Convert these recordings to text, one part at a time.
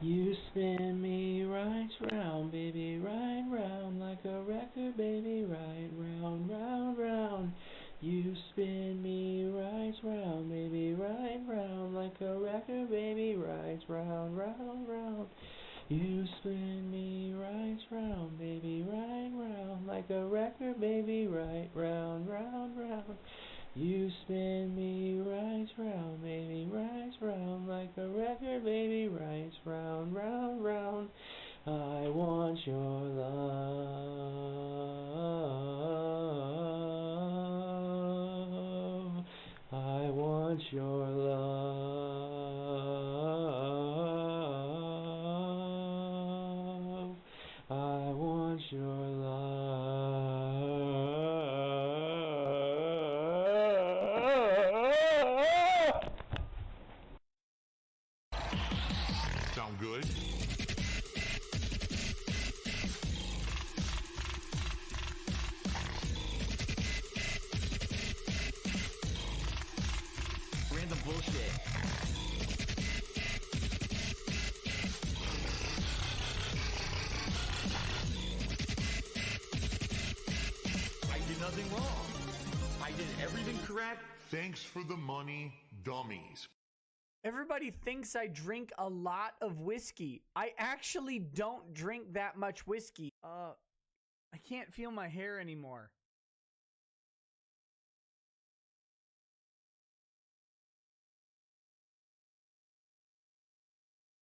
You spin me right round, baby, right round, like a record, baby, right round, round, round. You spin me right round, baby, right round, like a record, baby, right round, round, round. You spin me right round, baby, right round, like a record, baby, right round, round, round. You spin me right round, baby, right round, like a record, baby, right round, round, round. I want your love. I want your love. I want your love. Sound good? Random bullshit. I did nothing wrong. I did everything correct. Thanks for the money, dummies. Everybody thinks I drink a lot of whiskey. I actually don't drink that much whiskey. I can't feel my hair anymore.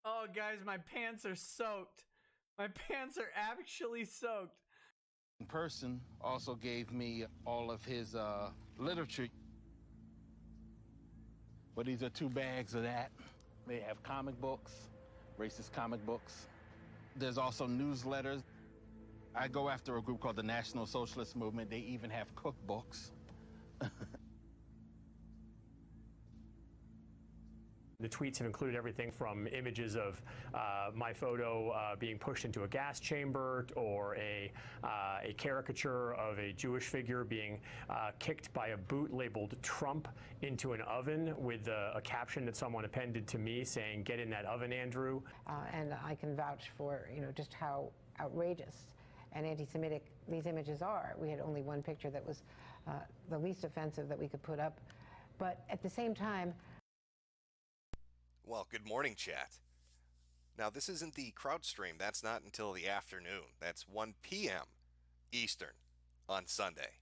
Oh, guys, my pants are soaked. My pants are actually soaked. Person also gave me all of his literature. But these are 2 bags of that. They have comic books, racist comic books. There's also newsletters. I go after a group called the National Socialist Movement. They even have cookbooks. The tweets have included everything from images of my photo being pushed into a gas chamber, or a caricature of a Jewish figure being kicked by a boot labeled Trump into an oven with a caption that someone appended to me saying, "Get in that oven, Andrew." And I can vouch for, just how outrageous and anti-Semitic these images are. We had only one picture that was the least offensive that we could put up. But at the same time, well, good morning, chat. Now, this isn't the crowd stream. That's not until the afternoon. That's 1 p.m. Eastern on Sunday.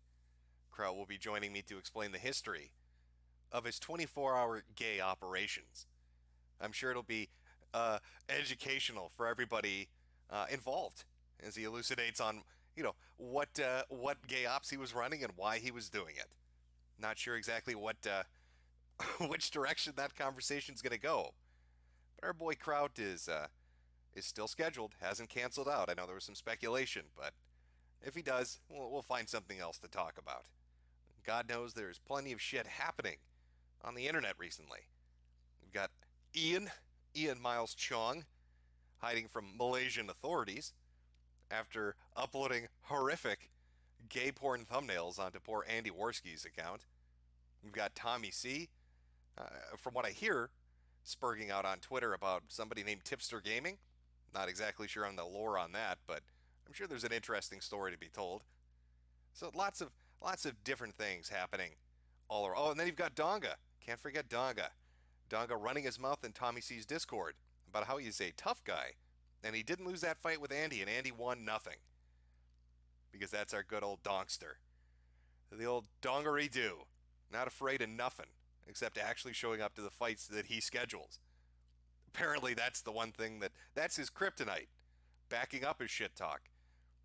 Kraut will be joining me to explain the history of his 24-hour gay operations. I'm sure it'll be educational for everybody involved as he elucidates on, what gay ops he was running and why he was doing it. Not sure exactly what which direction that conversation's going to go. But our boy Kraut is still scheduled, hasn't canceled out. I know there was some speculation, but if he does, we'll find something else to talk about. God knows there's plenty of shit happening on the internet recently. We've got Ian Miles Chong, hiding from Malaysian authorities after uploading horrific gay porn thumbnails onto poor Andy Worski's account. We've got Tommy C., from what I hear, spurging out on Twitter about somebody named Tipster Gaming. Not exactly sure on the lore on that, but I'm sure there's an interesting story to be told. So lots of different things happening all around. Oh, and then you've got Donga. Can't forget Donga. Donga running his mouth in Tommy C's Discord about how he's a tough guy, and he didn't lose that fight with Andy, and Andy won nothing. Because that's our good old Donkster. The old Dongaree-doo. Not afraid of nothing, except actually showing up to the fights that he schedules. Apparently that's the one thing that's his kryptonite. Backing up his shit talk.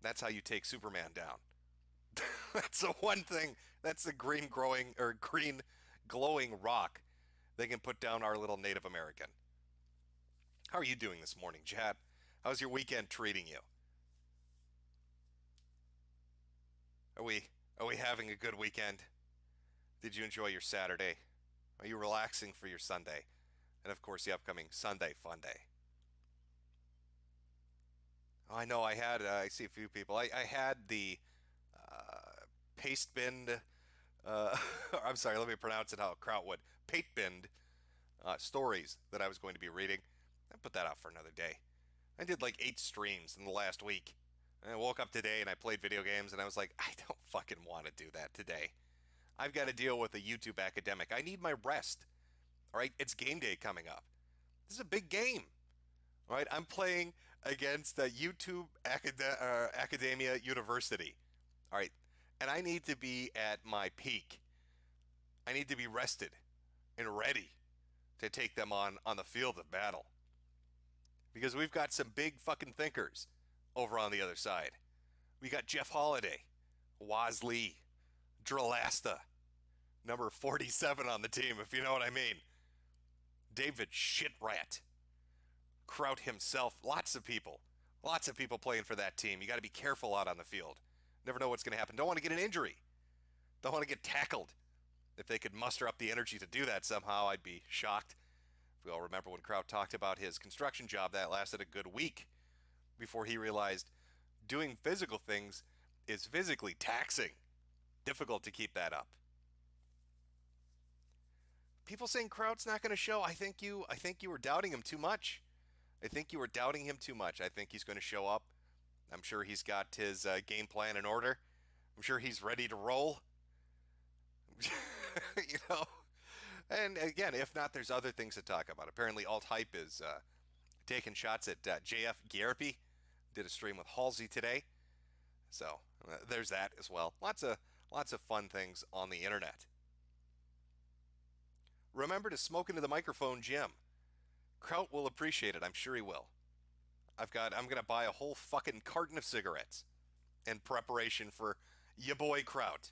That's how you take Superman down. That's the one thing, that's the green glowing rock they can put down our little Native American. How are you doing this morning, Chad? How's your weekend treating you? Are we having a good weekend? Did you enjoy your Saturday? Are you relaxing for your Sunday? And of course, the upcoming Sunday Fun Day. Oh, I know, I see a few people. I had the paste binned, I'm sorry, let me pronounce it how Kraut would. Pate binned stories that I was going to be reading. I put that out for another day. I did like 8 streams in the last week. And I woke up today and I played video games and I was like, I don't fucking want to do that today. I've got to deal with a YouTube academic. I need my rest. All right, it's game day coming up. This is a big game. All right, I'm playing against YouTube Academia University. All right, and I need to be at my peak. I need to be rested and ready to take them on the field of battle. Because we've got some big fucking thinkers over on the other side. We got Jeff Holiday, Waz Lee, Drillasta, number 47 on the team, if you know what I mean. David Shitrat, Kraut himself, lots of people playing for that team. You got to be careful out on the field. Never know what's going to happen. Don't want to get an injury. Don't want to get tackled. If they could muster up the energy to do that somehow, I'd be shocked. We all remember when Kraut talked about his construction job that lasted a good week before he realized doing physical things is physically taxing. Difficult to keep that up. People saying Kraut's not going to show. I think you were doubting him too much. I think you were doubting him too much. I think he's going to show up. I'm sure he's got his game plan in order. I'm sure he's ready to roll. You know. And again, if not, there's other things to talk about. Apparently, Alt Hype is taking shots at JF Gierpe. Did a stream with Halsey today, so there's that as well. Lots of fun things on the internet. Remember to smoke into the microphone, Jim. Kraut will appreciate it. I'm sure he will. I'm gonna buy a whole fucking carton of cigarettes in preparation for ya boy Kraut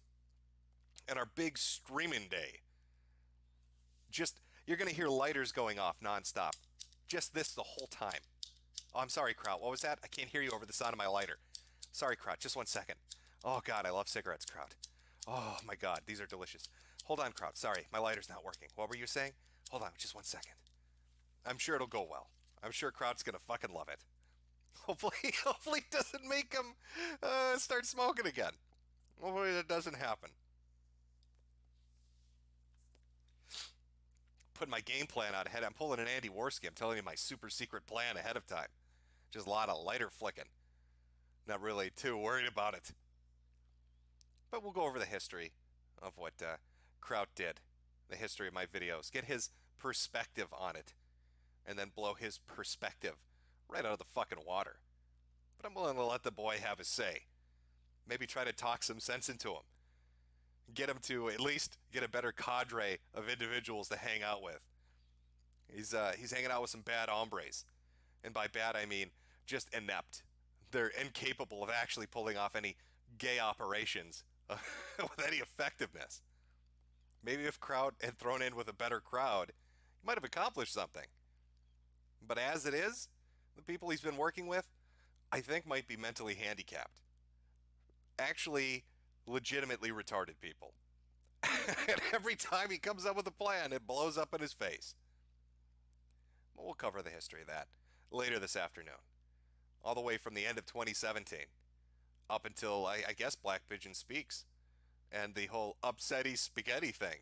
and our big streaming day. Just, you're going to hear lighters going off nonstop. Just this the whole time. Oh, I'm sorry, Kraut. What was that? I can't hear you over the sound of my lighter. Sorry, Kraut. Just 1 second. Oh, God, I love cigarettes, Kraut. Oh, my God, these are delicious. Hold on, Kraut. Sorry, my lighter's not working. What were you saying? Hold on, just 1 second. I'm sure it'll go well. I'm sure Kraut's going to fucking love it. Hopefully it doesn't make him start smoking again. Hopefully that doesn't happen. Putting my game plan out ahead. I'm pulling an Andy Warski. I'm telling you my super secret plan ahead of time. Just a lot of lighter flicking. Not really too worried about it. But we'll go over the history of what Kraut did. The history of my videos. Get his perspective on it. And then blow his perspective right out of the fucking water. But I'm willing to let the boy have his say. Maybe try to talk some sense into him. Get him to at least get a better cadre of individuals to hang out with. He's hanging out with some bad hombres. And by bad, I mean just inept. They're incapable of actually pulling off any gay operations with any effectiveness. Maybe if Kraut had thrown in with a better crowd, he might have accomplished something. But as it is, the people he's been working with, I think might be mentally handicapped. Actually, legitimately retarded people. And every time he comes up with a plan, it blows up in his face. Well, we'll cover the history of that later this afternoon. All the way from the end of 2017 up until, I guess, Black Pigeon Speaks and the whole upsetty spaghetti thing.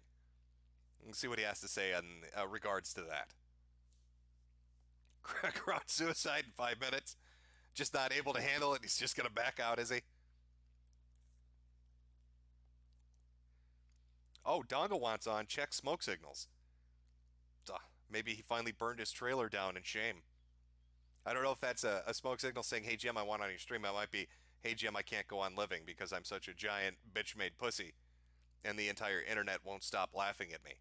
We'll see what he has to say in regards to that. Kraut suicide in 5 minutes. Just not able to handle it. He's just going to back out, is he? Oh, Donga wants on. Check smoke signals. Maybe he finally burned his trailer down in shame. I don't know if that's a smoke signal saying, hey, Jim, I want on your stream. It might be, hey, Jim, I can't go on living because I'm such a giant bitch-made pussy. And the entire internet won't stop laughing at me.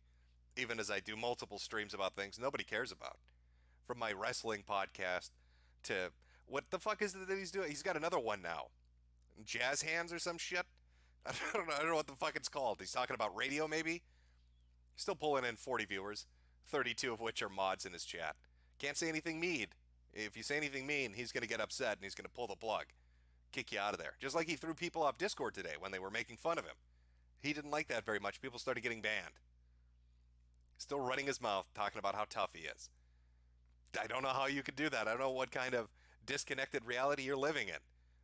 Even as I do multiple streams about things nobody cares about. From my wrestling podcast to, what the fuck is it that he's doing? He's got another one now. Jazz hands or some shit? I don't know what the fuck it's called. He's talking about radio, maybe? Still pulling in 40 viewers, 32 of which are mods in his chat. Can't say anything mean. If you say anything mean, he's going to get upset and he's going to pull the plug. Kick you out of there. Just like he threw people off Discord today when they were making fun of him. He didn't like that very much. People started getting banned. Still running his mouth, talking about how tough he is. I don't know how you could do that. I don't know what kind of disconnected reality you're living in.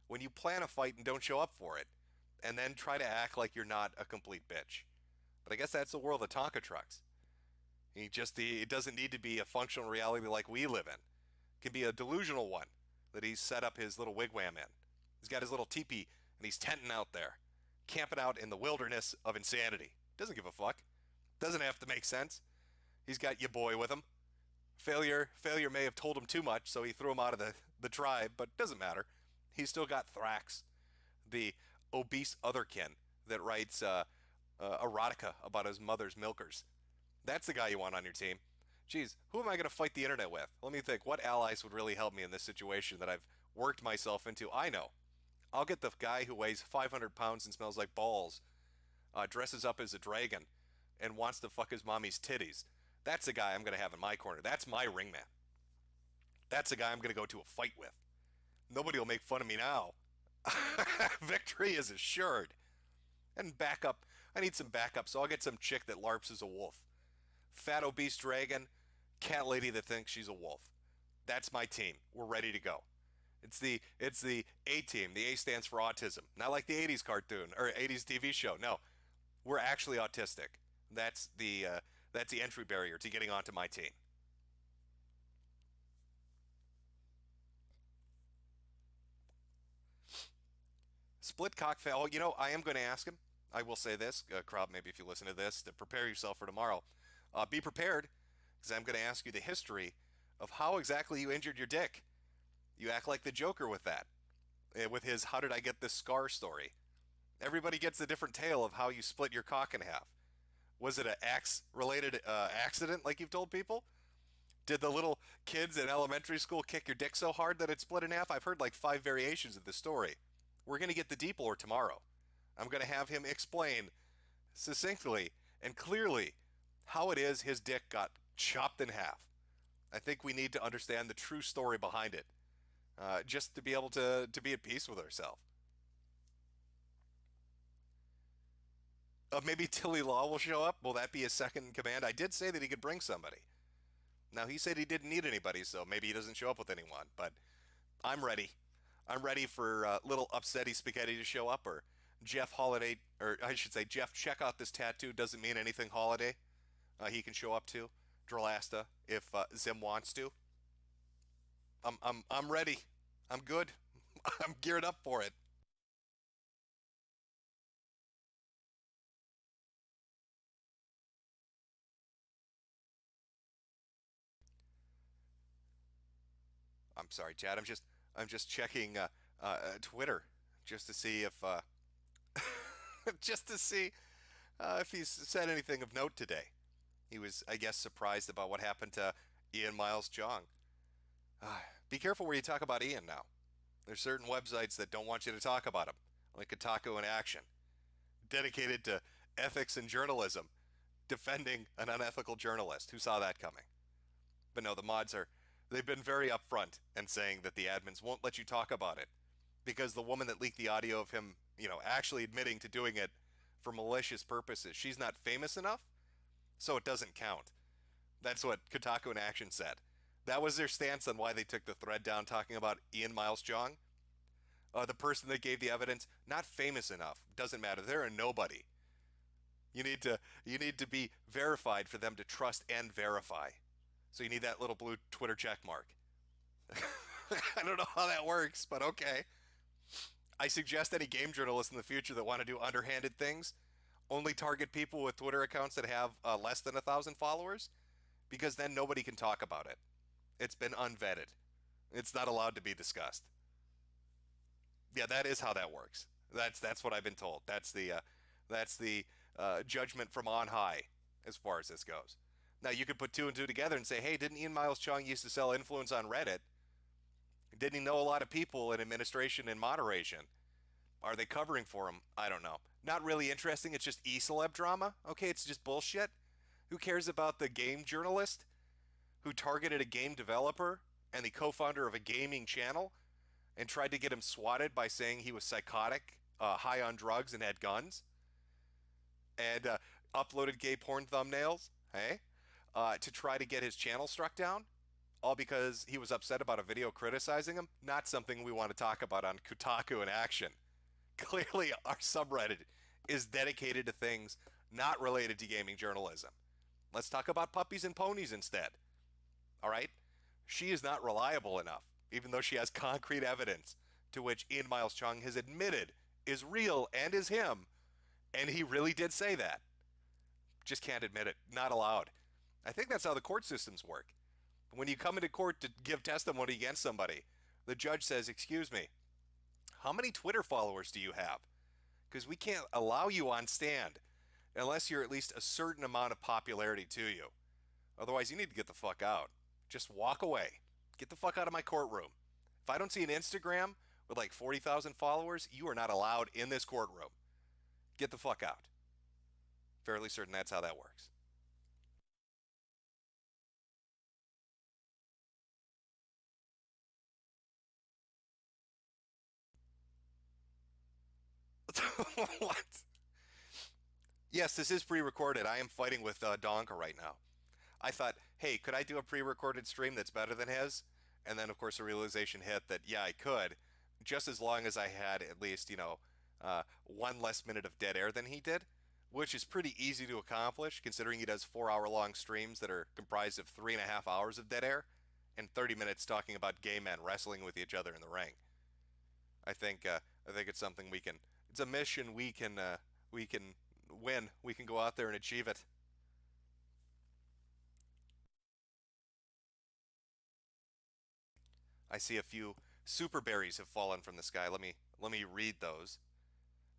When you plan a fight and don't show up for it, and then try to act like you're not a complete bitch. But I guess that's the world of Tonka trucks. It doesn't need to be a functional reality like we live in. It can be a delusional one, that he's set up his little wigwam in. He's got his little teepee, and he's tenting out there, camping out in the wilderness of insanity. Doesn't give a fuck. Doesn't have to make sense. He's got your boy with him. Failure may have told him too much, so he threw him out of the tribe, but doesn't matter. He's still got Thrax, the obese otherkin that writes erotica about his mother's milkers. That's the guy you want on your team. Geez, who am I going to fight the internet with? Let me think. What allies would really help me in this situation that I've worked myself into? I know. I'll get the guy who weighs 500 pounds and smells like balls, dresses up as a dragon, and wants to fuck his mommy's titties. That's the guy I'm going to have in my corner. That's my ringman. That's the guy I'm going to go to a fight with. Nobody will make fun of me now. Victory is assured. And backup. I need some backup, so I'll get some chick that LARPs as a wolf. Fat obese dragon, cat lady that thinks she's a wolf. That's my team. We're ready to go. It's the A team. The A stands for autism. Not like the 80s cartoon or 80s TV show. No. We're actually autistic. That's the entry barrier to getting onto my team. Split cock fail. Oh, you know, I am going to ask him. I will say this, crowd, maybe if you listen to this, to prepare yourself for tomorrow. Be prepared, because I'm going to ask you the history of how exactly you injured your dick. You act like the Joker with that, with his "how did I get this scar" story. Everybody gets a different tale of how you split your cock in half. Was it an axe-related accident, like you've told people? Did the little kids in elementary school kick your dick so hard that it split in half? I've heard like 5 variations of the story. We're going to get the deep lore tomorrow. I'm going to have him explain succinctly and clearly how it is his dick got chopped in half. I think we need to understand the true story behind it, just to be able to be at peace with ourselves. Maybe Tilly Law will show up. Will that be his second in command? I did say that he could bring somebody. Now, he said he didn't need anybody, so maybe he doesn't show up with anyone. But I'm ready. I'm ready for little upsetty spaghetti to show up, or Jeff Holiday, or I should say Jeff, check out this tattoo. Doesn't mean anything Holiday. He can show up to Drolasta if Zim wants to. I'm ready. I'm good. I'm geared up for it. I'm sorry, Chad. I'm just checking Twitter just to see if just to see if he's said anything of note today. He was, I guess, surprised about what happened to Ian Miles Jong. Be careful where you talk about Ian now. There's certain websites that don't want you to talk about him, like Kotaku in Action, dedicated to ethics and journalism, defending an unethical journalist. Who saw that coming? But no, the mods they've been very upfront and saying that the admins won't let you talk about it because the woman that leaked the audio of him, actually admitting to doing it for malicious purposes, she's not famous enough, so it doesn't count. That's what Kotaku in Action said. That was their stance on why they took the thread down talking about Ian Miles Jong. The person that gave the evidence, not famous enough. Doesn't matter. They're a nobody. You need to be verified for them to trust and verify. So you need that little blue Twitter check mark. I don't know how that works, but okay. I suggest any game journalists in the future that want to do underhanded things only target people with Twitter accounts that have less than 1,000 followers, because then nobody can talk about it. It's been unvetted. It's not allowed to be discussed. Yeah, that is how that works. That's what I've been told. That's the judgment from on high as far as this goes. Now, you could put 2 and 2 together and say, hey, didn't Ian Miles Chung used to sell influence on Reddit? Didn't he know a lot of people in administration and moderation? Are they covering for him? I don't know. Not really interesting. It's just e-celeb drama. Okay, it's just bullshit. Who cares about the game journalist who targeted a game developer and the co-founder of a gaming channel and tried to get him swatted by saying he was psychotic, high on drugs, and had guns? And uploaded gay porn thumbnails, hey? To try to get his channel struck down? All because he was upset about a video criticizing him? Not something we want to talk about on Kotaku in Action. Clearly, our subreddit is dedicated to things not related to gaming journalism. Let's talk about puppies and ponies instead. All right? She is not reliable enough even though she has concrete evidence to which Ian Miles Chung has admitted is real and is him, and he really did say that. Just can't admit it. Not allowed. I think that's how the court systems work. When you come into court to give testimony against somebody, the judge says, excuse me, how many Twitter followers do you have? Because we can't allow you on stand unless you're at least a certain amount of popularity to you. Otherwise, you need to get the fuck out. Just walk away. Get the fuck out of my courtroom. If I don't see an Instagram with like 40,000 followers, you are not allowed in this courtroom. Get the fuck out. Fairly certain that's how that works. What? Yes, this is pre-recorded. I am fighting with Donka right now. I thought, hey, could I do a pre-recorded stream that's better than his? And then, of course, the realization hit that, yeah, I could, just as long as I had at least, one less minute of dead air than he did, which is pretty easy to accomplish, considering he does 4-hour-long streams that are comprised of 3.5 hours of dead air and 30 minutes talking about gay men wrestling with each other in the ring. I think it's something we can. It's a mission we can win. We can go out there and achieve it. I see a few super berries have fallen from the sky. Let me read those.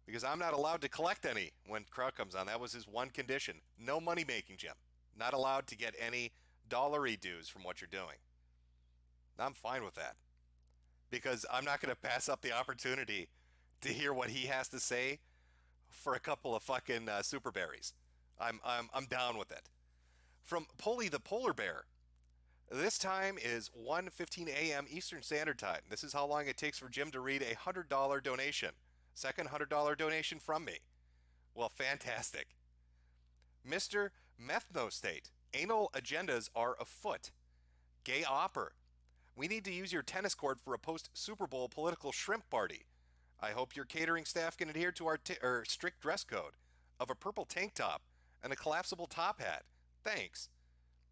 Because I'm not allowed to collect any when Kraut comes on. That was his one condition. No money making, Jim. Not allowed to get any dollary dues from what you're doing. I'm fine with that. Because I'm not going to pass up the opportunity to hear what he has to say for a couple of fucking super berries. I'm down with it. From Polly the Polar Bear. This time is 1:15 a.m. Eastern Standard Time. This is how long it takes for Jim to read a $100 donation. Second $100 donation from me. Well, fantastic. Mr. Methnostate. Anal agendas are afoot. Gay Opper. We need to use your tennis court for a post-Super Bowl political shrimp party. I hope your catering staff can adhere to our strict dress code of a purple tank top and a collapsible top hat. Thanks.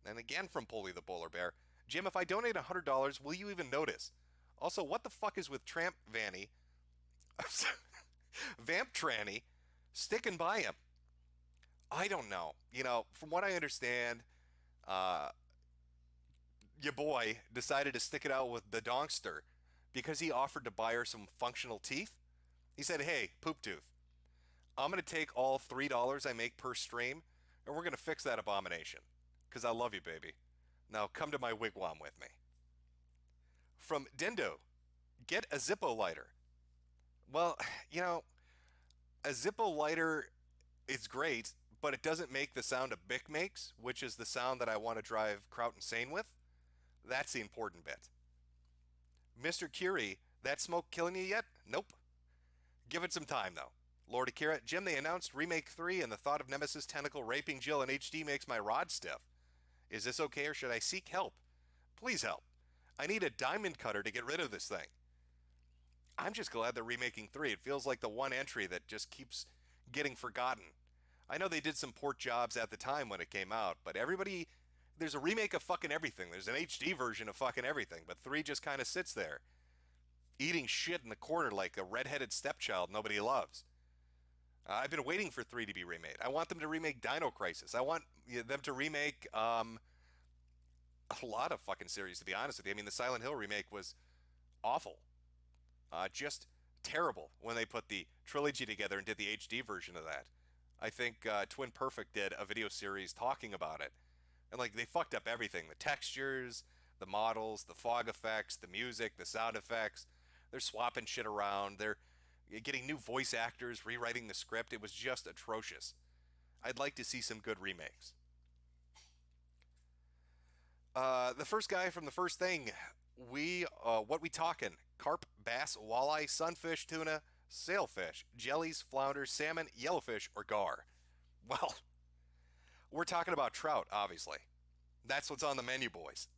And again from Polly the Polar Bear. Jim, if I donate $100, will you even notice? Also, what the fuck is with Tramp Vanny? Vamp Tranny sticking by him? I don't know. From what I understand, your boy decided to stick it out with the Donkster because he offered to buy her some functional teeth. He said, hey, Poop Tooth, I'm going to take all $3 I make per stream, and we're going to fix that abomination. Because I love you, baby. Now come to my wigwam with me. From Dindo, get a Zippo lighter. Well, a Zippo lighter is great, but it doesn't make the sound a Bic makes, which is the sound that I want to drive Kraut insane with. That's the important bit. Mr. Curie, that smoke killing you yet? Nope. Give it some time, though. Lord Akira, Jim, they announced Remake 3, and the thought of Nemesis Tentacle raping Jill in HD makes my rod stiff. Is this okay, or should I seek help? Please help. I need a diamond cutter to get rid of this thing. I'm just glad they're remaking 3. It feels like the one entry that just keeps getting forgotten. I know they did some port jobs at the time when it came out, but there's a remake of fucking everything. There's an HD version of fucking everything, but 3 just kind of sits there, eating shit in the corner like a redheaded stepchild nobody loves. I've been waiting for 3 to be remade. I want them to remake Dino Crisis. I want them to remake a lot of fucking series, to be honest with you. I mean, the Silent Hill remake was awful. Just terrible when they put the trilogy together and did the HD version of that. I think Twin Perfect did a video series talking about it. And they fucked up everything. The textures, the models, the fog effects, the music, the sound effects. They're swapping shit around. They're getting new voice actors, rewriting the script. It was just atrocious. I'd like to see some good remakes. The first guy from the first thing, what we talking? Carp, bass, walleye, sunfish, tuna, sailfish, jellies, flounders, salmon, yellowfish, or gar? Well, we're talking about trout, obviously. That's what's on the menu, boys.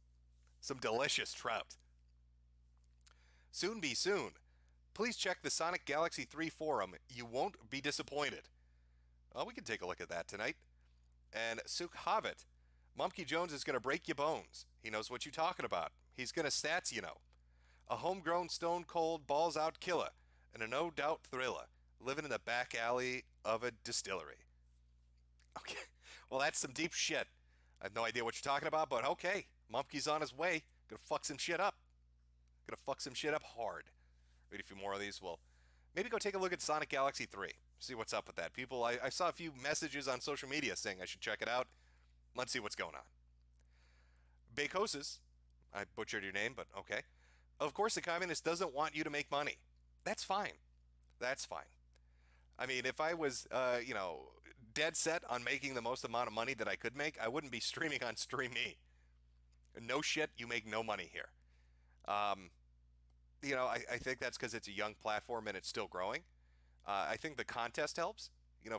Some delicious trout. Soon be soon. Please check the Sonic Galaxy 3 forum. You won't be disappointed. Well, we can take a look at that tonight. And Suk Havit. Mumkey Jones is going to break your bones. He knows what you're talking about. He's going to stats, A homegrown stone cold balls out killer and a no doubt thriller living in the back alley of a distillery. Okay, well, that's some deep shit. I have no idea what you're talking about, but okay. Mumpke's on his way. Gonna fuck some shit up. Gonna fuck some shit up hard. Read a few more of these. Well, maybe go take a look at Sonic Galaxy 3. See what's up with that. People, I saw a few messages on social media saying I should check it out. Let's see what's going on. Bacosis, I butchered your name, but okay. Of course, the communist doesn't want you to make money. That's fine. That's fine. I mean, if I was, dead set on making the most amount of money that I could make, I wouldn't be streaming on StreamMe. No shit, you make no money here. I think that's because it's a young platform and it's still growing. I think the contest helps,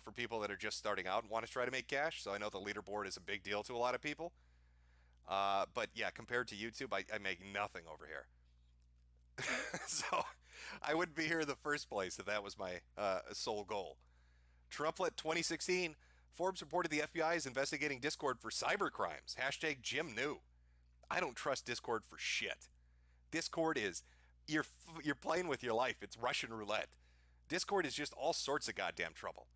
for people that are just starting out and want to try to make cash. So I know the leaderboard is a big deal to a lot of people. But yeah, compared to YouTube, I make nothing over here. So I wouldn't be here in the first place if that was my sole goal. Trumplet 2016, Forbes reported the FBI is investigating Discord for cyber crimes. Hashtag Jim knew. I don't trust Discord for shit. Discord is, you're playing with your life. It's Russian roulette. Discord is just all sorts of goddamn trouble.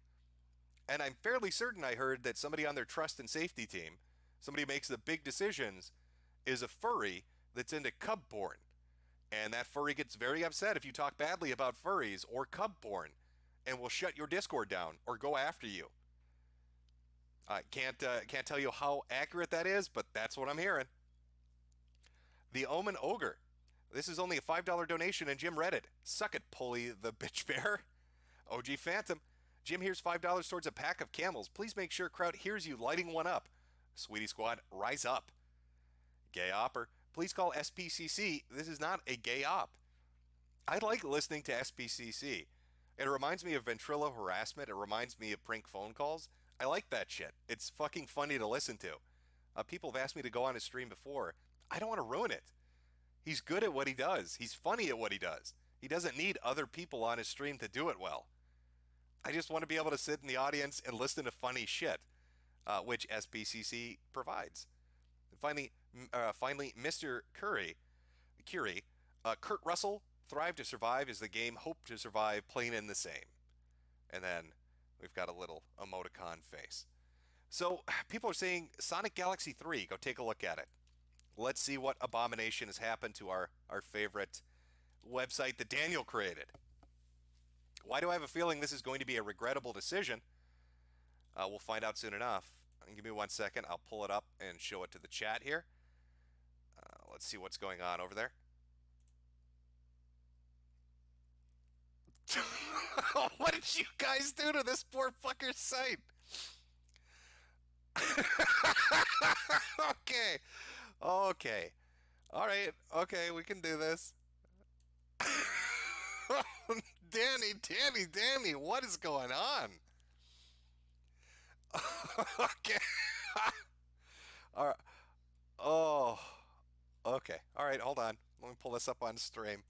And I'm fairly certain I heard that somebody on their trust and safety team, somebody who makes the big decisions, is a furry that's into cub porn. And that furry gets very upset if you talk badly about furries or cub porn and will shut your Discord down or go after you. I can't tell you how accurate that is, but that's what I'm hearing. The Omen Ogre. This is only a $5 donation, and Jim read it. Suck it, Pulley the bitch bear. OG Phantom. Jim here's $5 towards a pack of camels. Please make sure crowd hears you lighting one up. Sweetie Squad, rise up. Gay Opper. Please call SPCC. This is not a gay op. I like listening to SPCC. It reminds me of ventrilo harassment. It reminds me of prank phone calls. I like that shit. It's fucking funny to listen to. People have asked me to go on his stream before. I don't want to ruin it. He's good at what he does. He's funny at what he does. He doesn't need other people on his stream to do it well. I just want to be able to sit in the audience and listen to funny shit, which SPCC provides. And finally, Mr. Curie, Kurt Russell, Thrive to Survive is the game, Hope to Survive, plain and the same. And then we've got a little emoticon face. So people are saying Sonic Galaxy 3, go take a look at it. Let's see what abomination has happened to our favorite website that Daniel created. Why do I have a feeling this is going to be a regrettable decision? We'll find out soon enough. Give me 1 second. I'll pull it up and show it to the chat here. Let's see what's going on over there. What did you guys do to this poor fucker's site? Okay. All right. Okay, we can do this. Danny, what is going on? Okay. All right. Oh. Okay. All right, hold on. Let me pull this up on stream.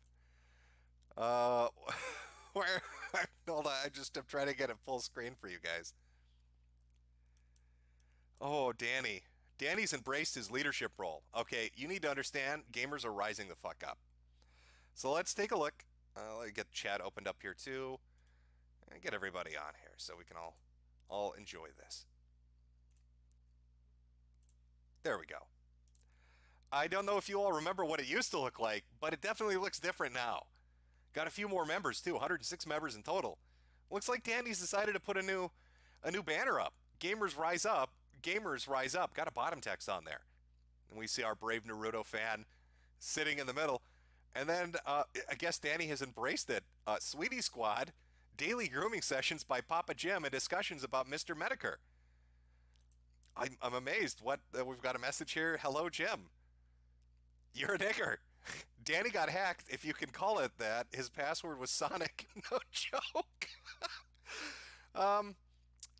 Where? Hold on. I'm trying to get it full screen for you guys. Oh, Danny. Danny's embraced his leadership role. Okay, you need to understand, gamers are rising the fuck up. So let's take a look. Let me get chat opened up here too. And get everybody on here so we can all enjoy this. There we go. I don't know if you all remember what it used to look like, but it definitely looks different now. Got a few more members too, 106 members in total. Looks like Danny's decided to put a new banner up. Gamers rise up. Gamers rise up. Got a bottom text on there. And we see our brave Naruto fan sitting in the middle. And then I guess Danny has embraced it. Sweetie Squad, daily grooming sessions by Papa Jim and discussions about Mr. Metokur. I'm amazed. We've got a message here. Hello, Jim. You're a nigger. Danny got hacked, if you can call it that. His password was Sonic. No joke.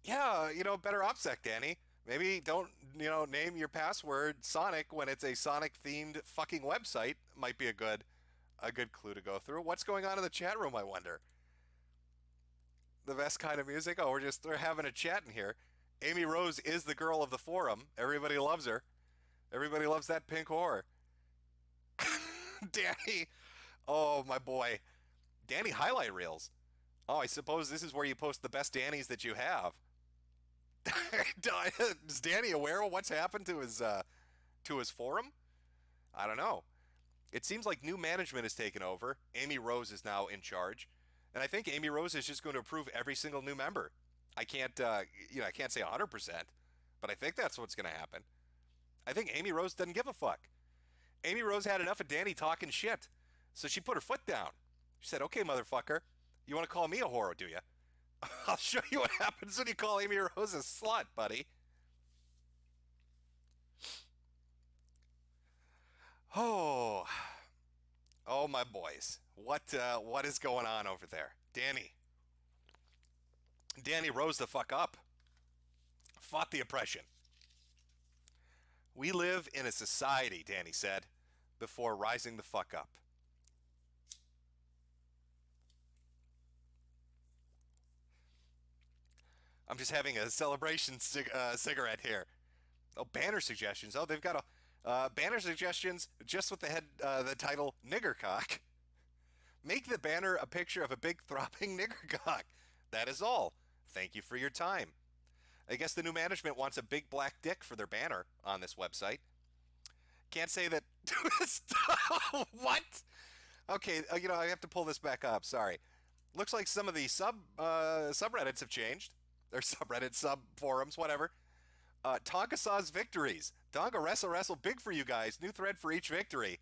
Yeah, better OPSEC, Danny. Maybe don't, name your password Sonic when it's a Sonic-themed fucking website. Might be a good clue to go through. What's going on in the chat room, I wonder? The best kind of music? Oh, we're having a chat in here. Amy Rose is the girl of the forum. Everybody loves her. Everybody loves that pink whore. Danny, Oh, my boy. Danny highlight reels. Oh, I suppose this is where you post the best Dannies that you have. Is Danny aware of what's happened to his forum? I don't know. It seems like new management has taken over. Amy Rose is now in charge, and I think Amy Rose is just going to approve every single new member. I can't, I can't say 100%, but I think that's what's going to happen. I think Amy Rose doesn't give a fuck. Amy Rose had enough of Danny talking shit, so she put her foot down. She said, "Okay, motherfucker, you want to call me a whore, do you? I'll show you what happens when you call Amy Rose a slut, buddy." Oh, oh, my boys, what is going on over there, Danny? Danny rose the fuck up, fought the oppression. We live in a society, Danny said, before rising the fuck up. I'm just having a celebration cigarette here. Oh, banner suggestions. Oh, they've got a banner suggestions just with the title "Nigger Cock." Make the banner a picture of a big throbbing nigger cock. That is all. Thank you for your time. I guess the new management wants a big black dick for their banner on this website. Can't say that. What? Okay, I have to pull this back up. Sorry. Looks like some of the subreddits have changed. Or subreddit, sub forums, whatever. Tonka Saw's victories. Tonka wrestle big for you guys. New thread for each victory.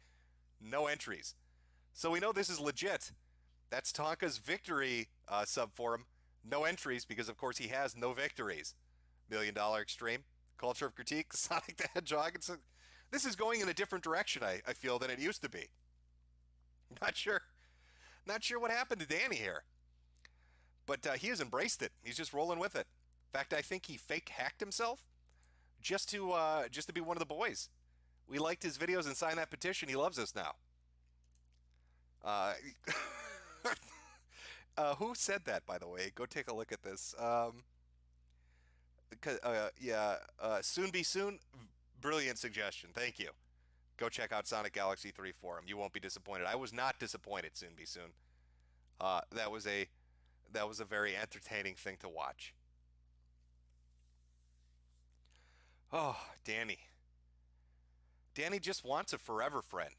No entries. So we know this is legit. That's Tonka's victory sub forum. No entries because, of course, he has no victories. $1 Million Extreme. Culture of Critique. Sonic the Hedgehog. This is going in a different direction, I feel, than it used to be. Not sure what happened to Danny here. But he has embraced it. He's just rolling with it. In fact, I think he fake hacked himself just to be one of the boys. We liked his videos and signed that petition. He loves us now. Who said that, by the way? Go take a look at this. Soon be soon. Brilliant suggestion. Thank you. Go check out Sonic Galaxy 3 forum. You won't be disappointed. I was not disappointed. Soon be soon. That was a very entertaining thing to watch. Oh, Danny. Danny just wants a forever friend.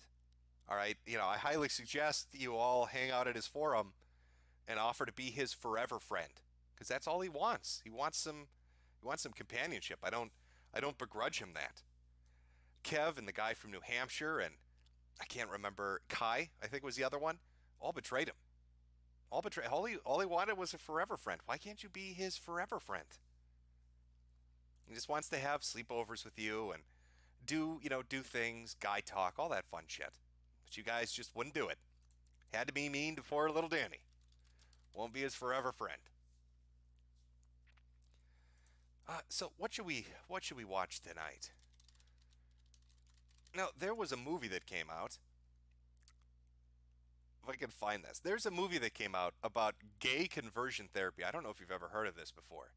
All right, I highly suggest you all hang out at his forum and offer to be his forever friend, because that's all he wants. He wants some companionship. I don't begrudge him that. Kev and the guy from New Hampshire and I can't remember, Kai, I think was the other one, all betrayed him. All he wanted was a forever friend. Why can't you be his forever friend? He just wants to have sleepovers with you and do things, guy talk, all that fun shit. But you guys just wouldn't do it. Had to be mean to poor little Danny. Won't be his forever friend. So what should we watch tonight? Now, there was a movie that came out. If I can find this. There's a movie that came out about gay conversion therapy. I don't know if you've ever heard of this before.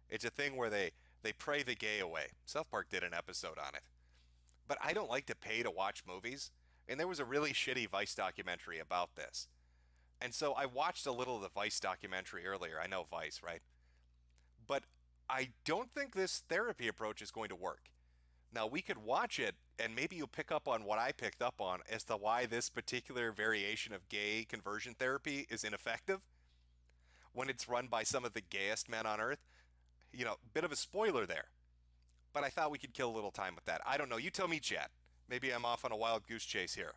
It's a thing where they pray the gay away. South Park did an episode on it. But I don't like to pay to watch movies. And there was a really shitty Vice documentary about this. And so I watched a little of the Vice documentary earlier. I know Vice, right? But I don't think this therapy approach is going to work. Now, we could watch it, and maybe you'll pick up on what I picked up on as to why this particular variation of gay conversion therapy is ineffective when it's run by some of the gayest men on earth. Bit of a spoiler there. But I thought we could kill a little time with that. I don't know. You tell me, chat. Maybe I'm off on a wild goose chase here.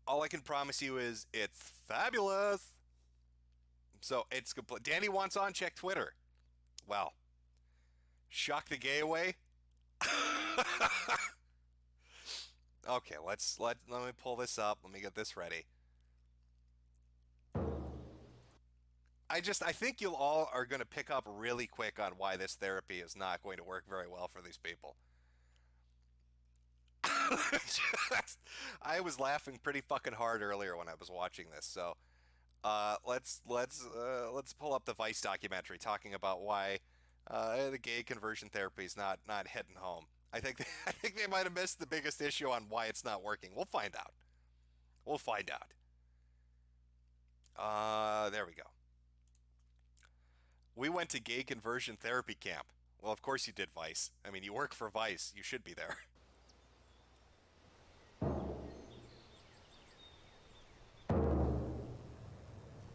All I can promise you is it's fabulous. So it's complete. Danny wants on. Check Twitter. Well, shock the gay away. Okay, let me pull this up. Let me get this ready. I think you all are going to pick up really quick on why this therapy is not going to work very well for these people. I was laughing pretty fucking hard earlier when I was watching this. So let's pull up the Vice documentary talking about why the gay conversion therapy is not hitting home. I think they might have missed the biggest issue on why it's not working. We'll find out. We'll find out. There we go. We went to gay conversion therapy camp. Well, of course you did, Vice. I mean, you work for Vice. You should be there.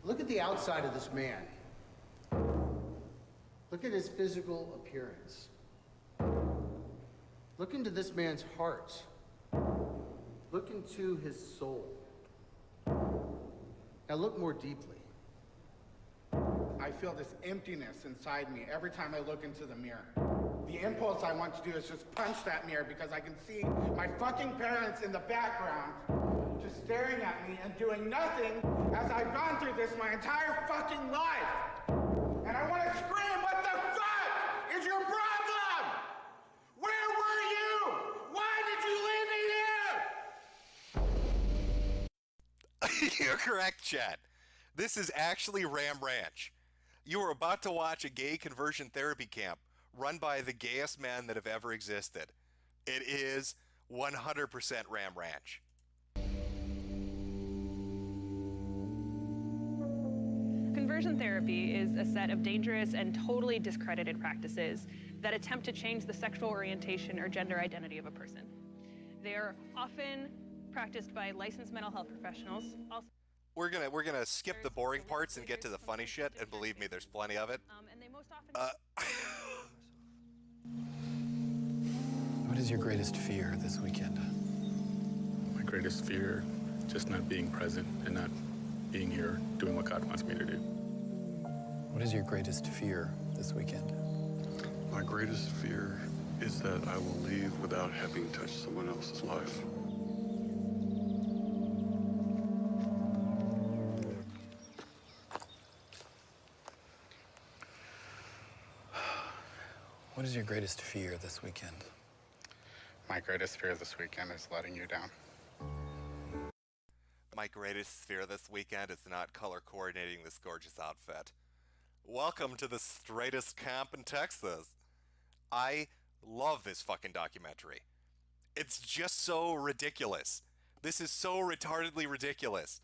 Look at the outside of this man. Look at his physical appearance. Look into this man's heart. Look into his soul. Now look more deeply. I feel this emptiness inside me every time I look into the mirror. The impulse I want to do is just punch that mirror because I can see my fucking parents in the background just staring at me and doing nothing as I've gone through this my entire fucking life. And I want to scream, what the fuck is your problem? Where were you? Why did you leave me here? You're correct, chat. This is actually Ram Ranch. You are about to watch a gay conversion therapy camp run by the gayest men that have ever existed. It is 100% Ram Ranch. Conversion therapy is a set of dangerous and totally discredited practices that attempt to change the sexual orientation or gender identity of a person. They are often practiced by licensed mental health professionals. Also, We're gonna skip the boring parts and get to the funny shit, and believe me, there's plenty of it. and they most often What is your greatest fear this weekend? My greatest fear, just not being present and not being here, doing what God wants me to do. What is your greatest fear this weekend? My greatest fear is that I will leave without having touched someone else's life. What is your greatest fear this weekend? My greatest fear this weekend is letting you down. My greatest fear this weekend is not color coordinating this gorgeous outfit. Welcome to the straightest camp in Texas. I love this fucking documentary. It's just so ridiculous. This is so retardedly ridiculous.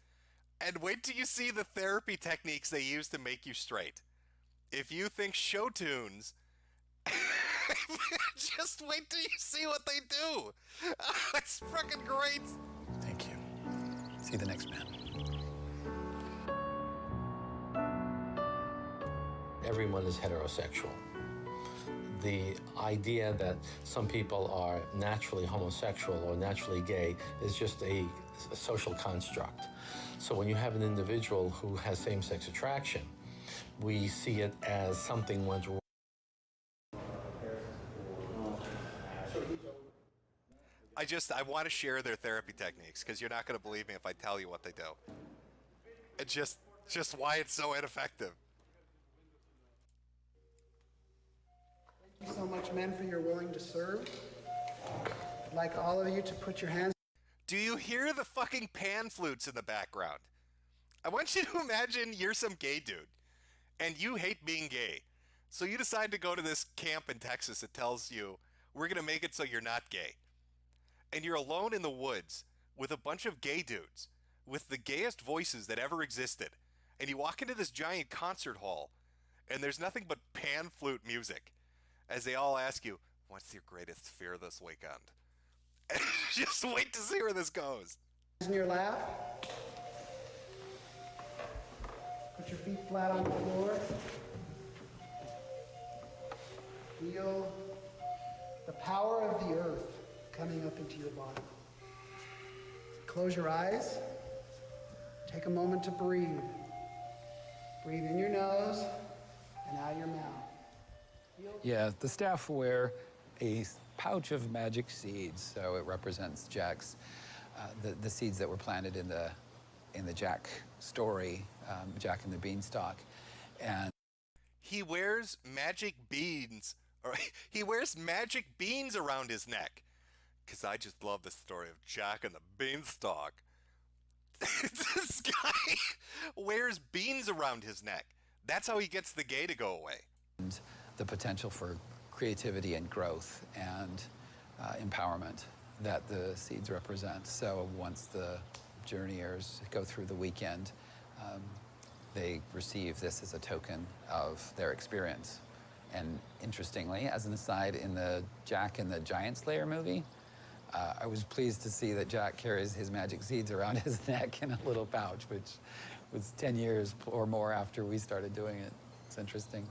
And wait till you see the therapy techniques they use to make you straight. If you think show tunes, just wait till you see what they do. It's fucking great. Thank you. See the next man. Everyone is heterosexual. The idea that some people are naturally homosexual or naturally gay is just a social construct. So when you have an individual who has same-sex attraction, we see it as something went wrong. I want to share their therapy techniques because you're not going to believe me if I tell you what they do. It's just why it's so ineffective. Thank you so much, men, for your willing to serve. I'd like all of you to put your hands... Do you hear the fucking pan flutes in the background? I want you to imagine you're some gay dude, and you hate being gay. So you decide to go to this camp in Texas that tells you, we're going to make it so you're not gay. And you're alone in the woods with a bunch of gay dudes with the gayest voices that ever existed. And you walk into this giant concert hall, and there's nothing but pan flute music as they all ask you, what's your greatest fear this weekend? And just wait to see where this goes. In your lap. Put your feet flat on the floor. Feel the power of the earth coming up into your body. Close your eyes. Take a moment to breathe. Breathe in your nose and out your mouth. Yeah, the staff wear a pouch of magic seeds, so it represents Jack's, the seeds that were planted in the Jack story, Jack and the Beanstalk, and he wears magic beans, or he wears magic beans around his neck. Because I just love the story of Jack and the Beanstalk. This guy wears beans around his neck. That's how he gets the gay to go away. And the potential for creativity and growth. And empowerment that the seeds represent. So once the journeyers go through the weekend, they receive this as a token of their experience. And interestingly, as an aside, in the Jack and the Giant Slayer movie, I was pleased to see that Jack carries his magic seeds around his neck in a little pouch, which was 10 years or more after we started doing it. It's interesting.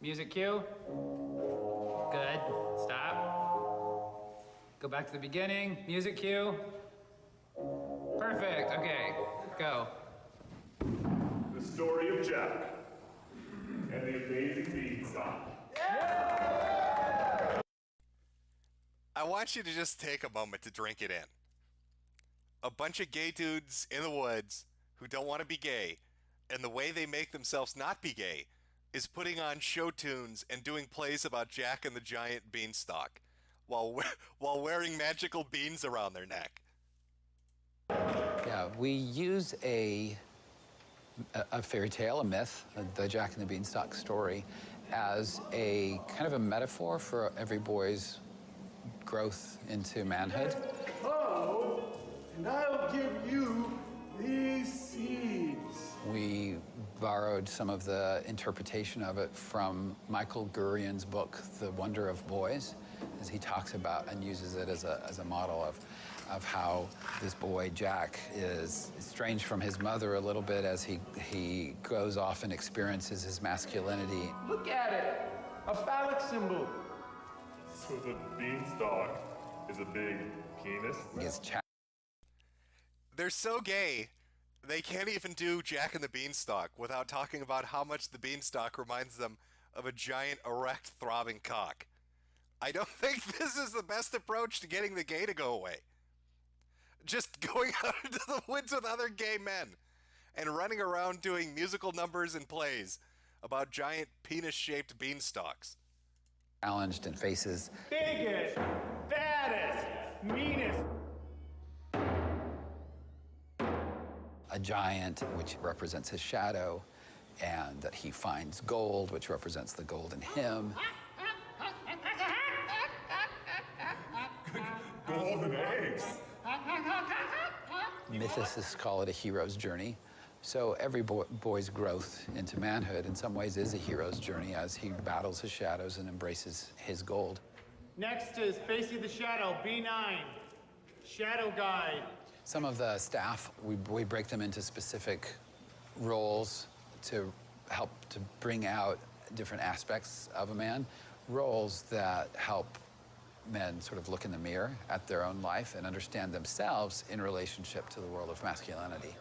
Music cue. Good. Stop. Go back to the beginning. Music cue. Perfect. Okay. Go. The story of Jack and the amazing beanstalk. I want you to just take a moment to drink it in. A bunch of gay dudes in the woods who don't want to be gay, and the way they make themselves not be gay is putting on show tunes and doing plays about Jack and the Giant Beanstalk while wearing magical beans around their neck. Yeah, we use a fairy tale, a myth, the Jack and the Beanstalk story, as a kind of a metaphor for every boy's growth into manhood. Oh, and I'll give you these seeds. We borrowed some of the interpretation of it from Michael Gurian's book, The Wonder of Boys, as he talks about and uses it as a model of how this boy, Jack, is estranged from his mother a little bit as he goes off and experiences his masculinity. Look at it, a phallic symbol. So the beanstalk is a big penis? They're so gay, they can't even do Jack and the Beanstalk without talking about how much the beanstalk reminds them of a giant, erect, throbbing cock. I don't think this is the best approach to getting the gay to go away. Just going out into the woods with other gay men and running around doing musical numbers and plays about giant penis-shaped beanstalks. Challenged and faces Biggest, baddest, meanest. a giant, which represents his shadow, and that he finds gold, which represents the gold in him. Golden eggs. Mythicists call it a hero's journey. So every boy's growth into manhood in some ways is a hero's journey as he battles his shadows and embraces his gold. Next is Facing the Shadow, B9, Shadow Guide. Some of the staff, we break them into specific roles to help to bring out different aspects of a man, roles that help men sort of look in the mirror at their own life and understand themselves in relationship to the world of masculinity.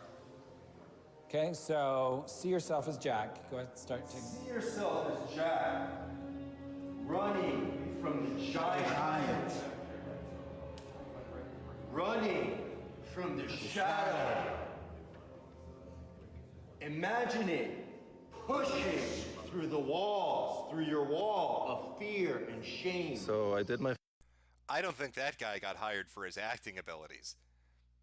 Okay, so see yourself as Jack. Go ahead, start taking. See yourself as Jack, running from the giant, running from the shadow, imagining pushing through the walls, through your wall of fear and shame. So I did my... I don't think that guy got hired for his acting abilities.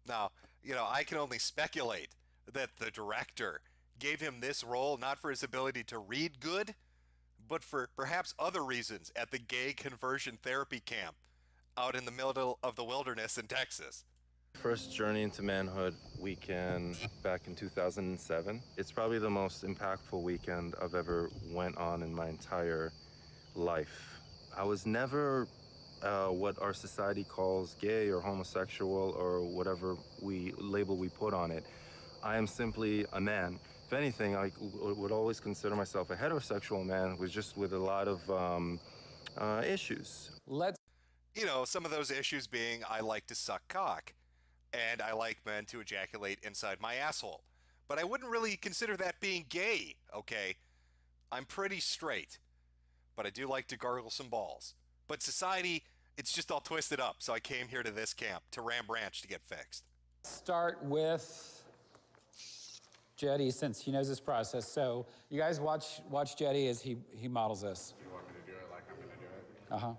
Now, I can only speculate that the director gave him this role not for his ability to read good, but for perhaps other reasons at the gay conversion therapy camp out in the middle of the wilderness in Texas. First journey into manhood weekend back in 2007. It's probably the most impactful weekend I've ever went on in my entire life. I was never what our society calls gay or homosexual or whatever label we put on it. I am simply a man. If anything, I would always consider myself a heterosexual man with a lot of issues. Some of those issues being I like to suck cock, and I like men to ejaculate inside my asshole. But I wouldn't really consider that being gay, okay? I'm pretty straight, but I do like to gargle some balls. But society, it's just all twisted up, so I came here to this camp, to Ram Ranch, to get fixed. Start with Jetty, since he knows this process. So you guys watch Jetty as he models this. You want me to do it like I'm going to do it? Uh-huh.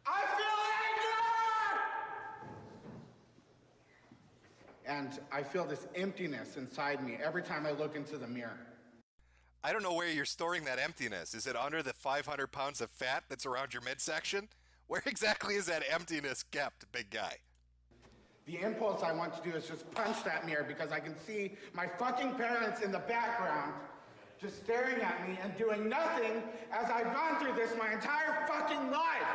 I feel anger! And I feel this emptiness inside me every time I look into the mirror. I don't know where you're storing that emptiness. Is it under the 500 pounds of fat that's around your midsection? Where exactly is that emptiness kept, big guy? The impulse I want to do is just punch that mirror because I can see my fucking parents in the background just staring at me and doing nothing as I've gone through this my entire fucking life.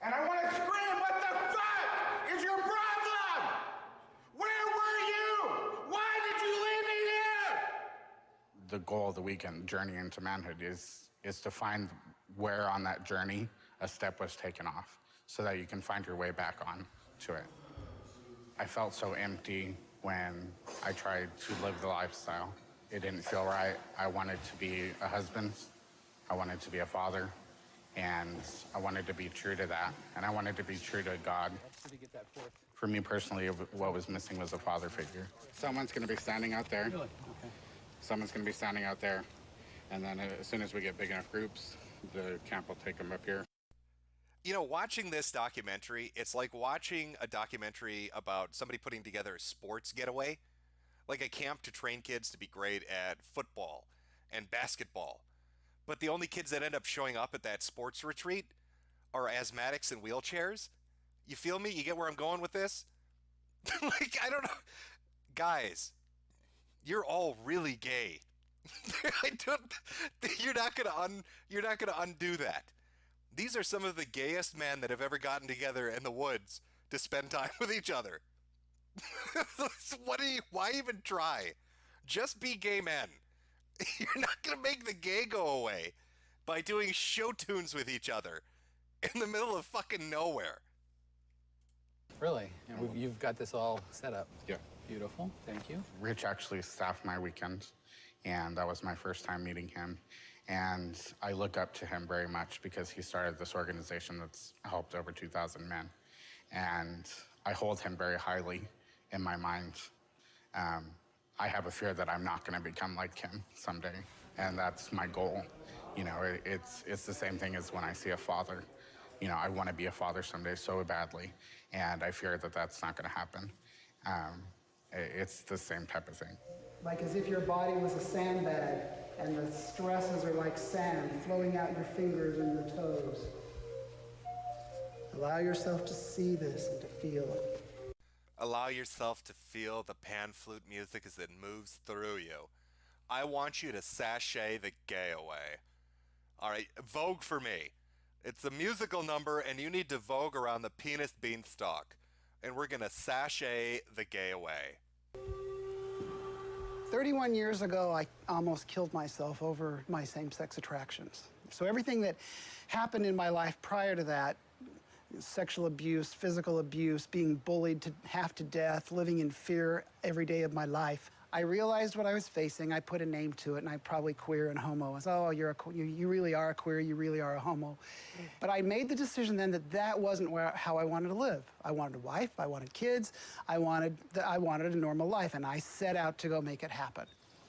And I want to scream, what the fuck is your problem? Where were you? Why did you leave me here? The goal of the weekend, Journey into Manhood, is to find where on that journey a step was taken off so that you can find your way back on to it. I felt so empty when I tried to live the lifestyle. It didn't feel right. I wanted to be a husband. I wanted to be a father. And I wanted to be true to that. And I wanted to be true to God. For me personally, what was missing was a father figure. Someone's going to be standing out there. Really? Okay. Someone's going to be standing out there. And then as soon as we get big enough groups, the camp will take them up here. You know, watching this documentary, it's like watching a documentary about somebody putting together a sports getaway, like a camp to train kids to be great at football and basketball. But the only kids that end up showing up at that sports retreat are asthmatics in wheelchairs. You feel me? You get where I'm going with this? Like, I don't know. Guys, you're all really gay. You're not gonna undo that. These are some of the gayest men that have ever gotten together in the woods to spend time with each other. Why even try? Just be gay men. You're not gonna make the gay go away by doing show tunes with each other in the middle of fucking nowhere. Really? And you've got this all set up. Yeah. Beautiful. Thank you. Rich actually staffed my weekend, and that was my first time meeting him. And I look up to him very much because he started this organization that's helped over 2,000 men. And I hold him very highly in my mind. I have a fear that I'm not going to become like him someday, and that's my goal. You know, it's the same thing as when I see a father. You know, I want to be a father someday so badly, and I fear that that's not going to happen. It's the same type of thing. Like as if your body was a sandbag, and the stresses are like sand flowing out your fingers and your toes. Allow yourself to see this and to feel it. Allow yourself to feel the pan flute music as it moves through you. I want you to sashay the gay away. All right, Vogue for me. It's a musical number, and you need to Vogue around the penis beanstalk. And we're going to sashay the gay away. 31 years ago, I almost killed myself over my same-sex attractions. So everything that happened in my life prior to that, sexual abuse, physical abuse, being bullied to half to death, living in fear every day of my life, I realized what I was facing. I put a name to it, and I'm probably queer and homo. I said, oh, you really are a queer, you really are a homo. But I made the decision then that that wasn't how I wanted to live. I wanted a wife, I wanted kids, I wanted a normal life, and I set out to go make it happen.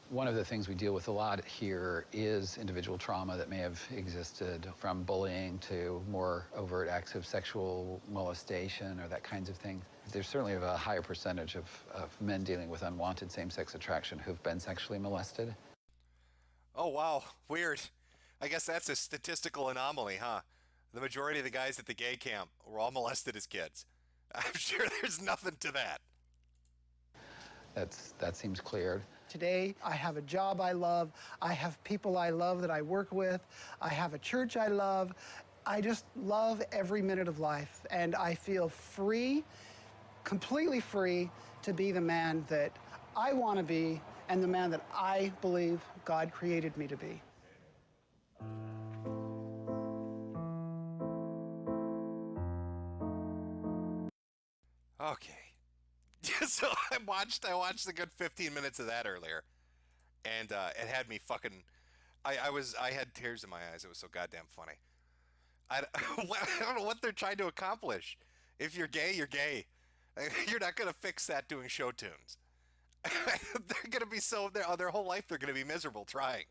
One of the things we deal with a lot here is individual trauma that may have existed, from bullying to more overt acts of sexual molestation or that kinds of thing. There's certainly a higher percentage of men dealing with unwanted same-sex attraction who've been sexually molested. Oh, wow. Weird. I guess that's a statistical anomaly, huh? The majority of the guys at the gay camp were all molested as kids. I'm sure there's nothing to that. That seems clear. Today, I have a job I love. I have people I love that I work with. I have a church I love. I just love every minute of life. And I feel free, completely free, to be the man that I want to be and the man that I believe God created me to be. Okay. So I watched a good 15 minutes of that earlier, and it had me fucking. I had tears in my eyes. It was so goddamn funny. I don't know what they're trying to accomplish. If you're gay, you're gay. You're not gonna fix that doing show tunes. They're gonna be their whole life they're gonna be miserable trying.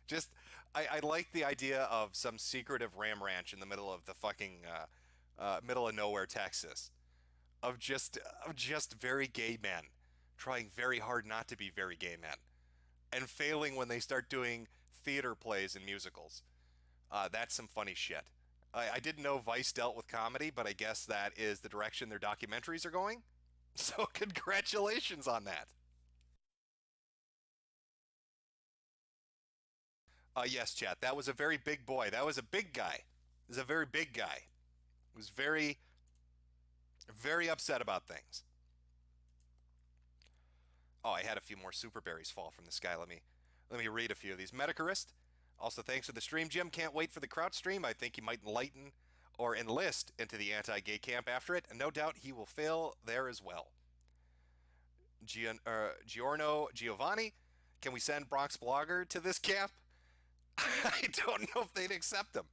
Just I like the idea of some secretive ram ranch in the middle of the fucking middle of nowhere, Texas. Of just very gay men trying very hard not to be very gay men, and failing when they start doing theater plays and musicals. That's some funny shit. I didn't know Vice dealt with comedy, but I guess that is the direction their documentaries are going. So congratulations on that. Yes, chat. That was a very big boy. That was a big guy. It was a very big guy. He was very, very upset about things. Oh, I had a few more super berries fall from the sky. Let me read a few of these. Metokurist. Also, thanks for the stream, Jim. Can't wait for the Kraut stream. I think he might enlighten or enlist into the anti-gay camp after it, and no doubt he will fail there as well. Giorno Giovanni, can we send Bronx Blogger to this camp? I don't know if they'd accept him.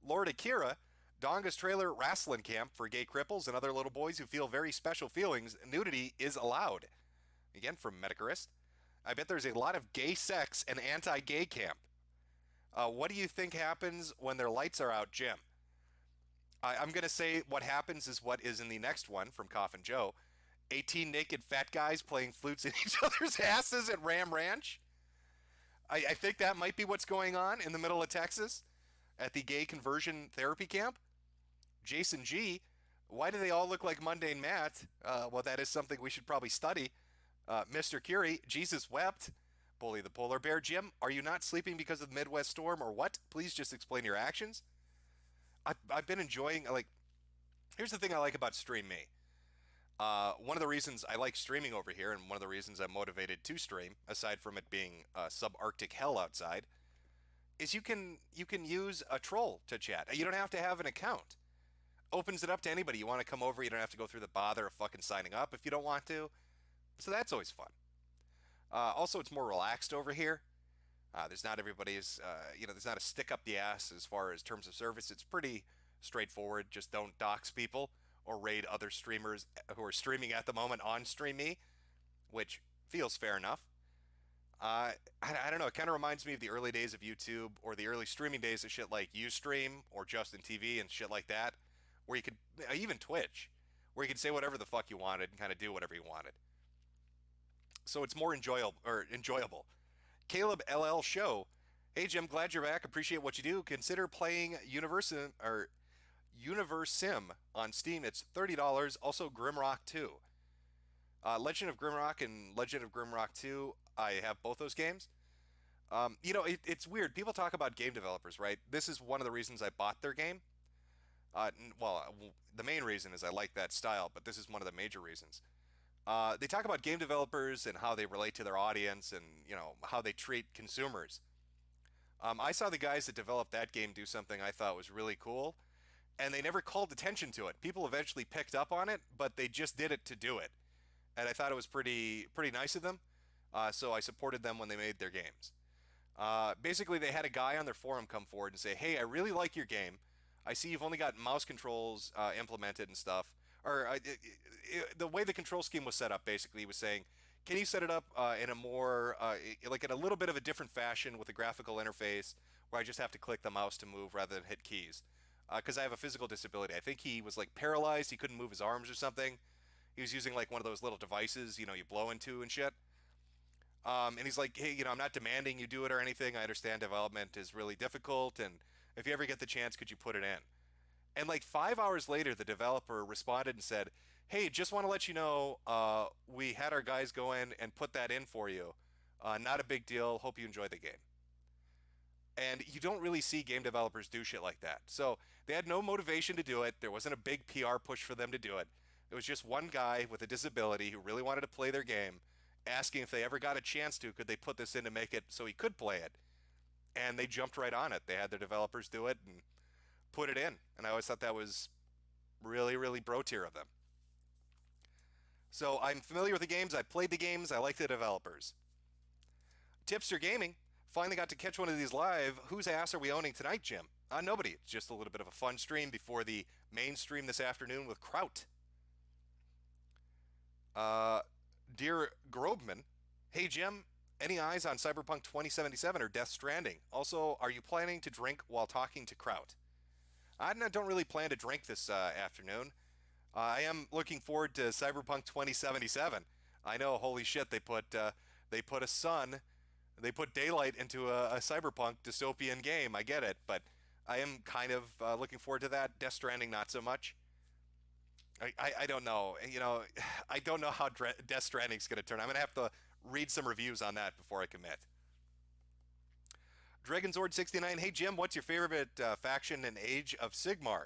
Lord Akira, Donga's trailer wrestling camp for gay cripples and other little boys who feel very special feelings. Nudity is allowed. Again, from Metacrist. I bet there's a lot of gay sex and anti-gay camp. What do you think happens when their lights are out, Jim? I'm going to say what happens is what is in the next one from Coffin Joe. 18 naked fat guys playing flutes in each other's asses at Ram Ranch. I think that might be what's going on in the middle of Texas at the gay conversion therapy camp. Jason G, why do they all look like mundane Matt? Well, that is something we should probably study. Mr. Curie, Jesus wept. Bully the polar bear. Jim, are you not sleeping because of the Midwest storm or what? Please just explain your actions. I've been enjoying, here's the thing I like about Stream Me. One of the reasons I like streaming over here, and one of the reasons I'm motivated to stream, aside from it being subarctic hell outside, is you can use a troll to chat. You don't have to have an account. Opens it up to anybody. You want to come over, you don't have to go through the bother of fucking signing up if you don't want to. So that's always fun. Also, it's more relaxed over here. There's not everybody's, there's not a stick up the ass as far as terms of service. It's pretty straightforward. Just don't dox people or raid other streamers who are streaming at the moment on StreamMe, which feels fair enough. I don't know. It kind of reminds me of the early days of YouTube or the early streaming days of shit like Ustream or Justin TV and shit like that, where you could, even Twitch, where you could say whatever the fuck you wanted and kind of do whatever you wanted. So it's more enjoyable. Caleb LL Show. Hey Jim, glad you're back. Appreciate what you do. Consider playing Universe Sim on Steam. It's $30. Also Grimrock 2. Legend of Grimrock and Legend of Grimrock 2. I have both those games. It's weird. People talk about game developers, right? This is one of the reasons I bought their game. The main reason is I like that style, but this is one of the major reasons. They talk about game developers and how they relate to their audience and, how they treat consumers. I saw the guys that developed that game do something I thought was really cool, and they never called attention to it. People eventually picked up on it, but they just did it to do it. And I thought it was pretty nice of them, so I supported them when they made their games. Basically, they had a guy on their forum come forward and say, hey, I really like your game. I see you've only got mouse controls implemented and stuff. Or the way the control scheme was set up, basically, he was saying, can you set it up in a more, in a little bit of a different fashion with a graphical interface where I just have to click the mouse to move rather than hit keys? Because I have a physical disability. I think he was paralyzed. He couldn't move his arms or something. He was using one of those little devices, you blow into and shit. And he's like, hey, I'm not demanding you do it or anything. I understand development is really difficult. And if you ever get the chance, could you put it in? And 5 hours later, the developer responded and said, hey, just want to let you know, we had our guys go in and put that in for you. Not a big deal. Hope you enjoy the game. And you don't really see game developers do shit like that. So they had no motivation to do it. There wasn't a big PR push for them to do it. It was just one guy with a disability who really wanted to play their game, asking if they ever got a chance to, could they put this in to make it so he could play it. And they jumped right on it. They had their developers do it and put it in. And I always thought that was really, really bro tier of them. So I'm familiar with the games. I played the games. I like the developers. Tipster Gaming. Finally got to catch one of these live. Whose ass are we owning tonight, Jim? Nobody. It's just a little bit of a fun stream before the main stream this afternoon with Kraut. Dear Grobman. Hey, Jim. Any eyes on Cyberpunk 2077 or Death Stranding? Also, are you planning to drink while talking to Kraut? I don't really plan to drink this afternoon. I am looking forward to Cyberpunk 2077. I know, holy shit, they put a sun, they put daylight into a cyberpunk dystopian game. I get it, but I am kind of looking forward to that. Death Stranding, not so much. I don't know. You know, I don't know how Death Stranding's going to turn. I'm going to have to read some reviews on that before I commit. Dragonzord69, hey Jim, what's your favorite faction and Age of Sigmar?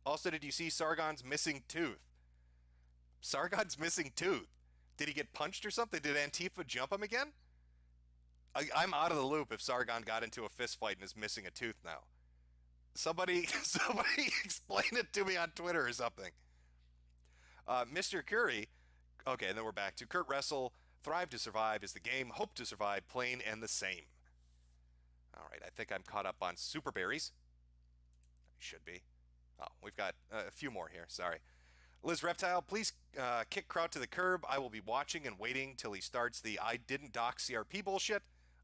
Also, did you see Sargon's missing tooth? Sargon's missing tooth? Did he get punched or something? Did Antifa jump him again? I'm out of the loop if Sargon got into a fist fight and is missing a tooth now. Somebody explain it to me on Twitter or something. Mr. Curry, okay, and then we're back to Kurt Russell. Thrive to Survive is the game. Hope to Survive, plain and the same. All right, I think I'm caught up on Super Berries. I should be. Oh, we've got a few more here. Sorry. Liz Reptile, please kick Kraut to the curb. I will be watching and waiting till he starts the I didn't dock CRP bullshit.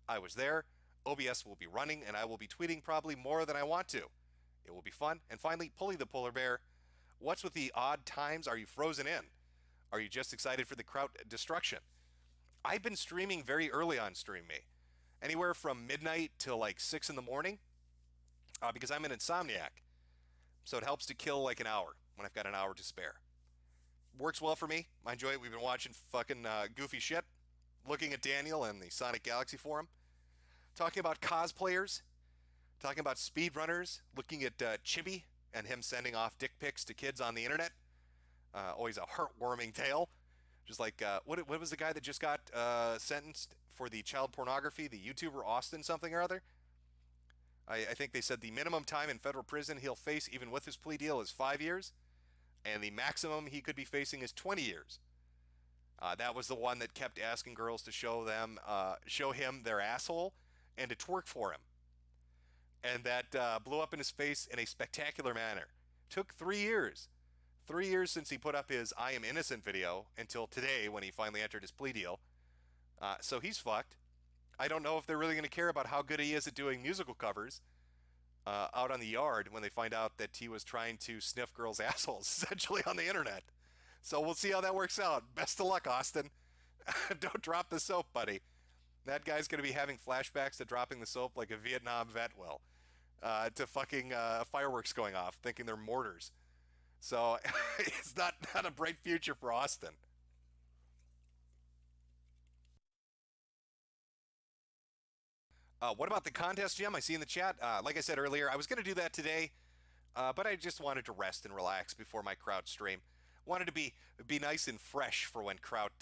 I was there. OBS will be running, and I will be tweeting probably more than I want to. It will be fun. And finally, Pulley the Polar Bear. What's with the odd times? Are you frozen in? Are you just excited for the Kraut destruction? I've been streaming very early on Stream Me. Anywhere from midnight till like 6 in the morning. Because I'm an insomniac. So it helps to kill like an hour when I've got an hour to spare. Works well for me. I enjoy it. We've been watching fucking goofy shit. Looking at Daniel and the Sonic Galaxy forum. Talking about cosplayers. Talking about speedrunners. Looking at Chibi and him sending off dick pics to kids on the internet. Always a heartwarming tale. Just like, what was the guy that just got sentenced for the child pornography? The YouTuber Austin something or other? I think they said the minimum time in federal prison he'll face even with his plea deal is 5 years. And the maximum he could be facing is 20 years. That was the one that kept asking girls to show him their asshole and to twerk for him. And that blew up in his face in a spectacular manner. Took 3 years. 3 years since he put up his I Am Innocent video until today when he finally entered his plea deal. So he's fucked. I don't know if they're really going to care about how good he is at doing musical covers out on the yard when they find out that he was trying to sniff girls' assholes, essentially, on the internet. So we'll see how that works out. Best of luck, Austin. Don't drop the soap, buddy. That guy's going to be having flashbacks to dropping the soap like a Vietnam vet will. To fucking fireworks going off, thinking they're mortars. So it's not a bright future for Austin. What about the contest, Jim? I see in the chat. Like I said earlier, I was going to do that today, but I just wanted to rest and relax before my Kraut stream. Wanted to be nice and fresh for when Kraut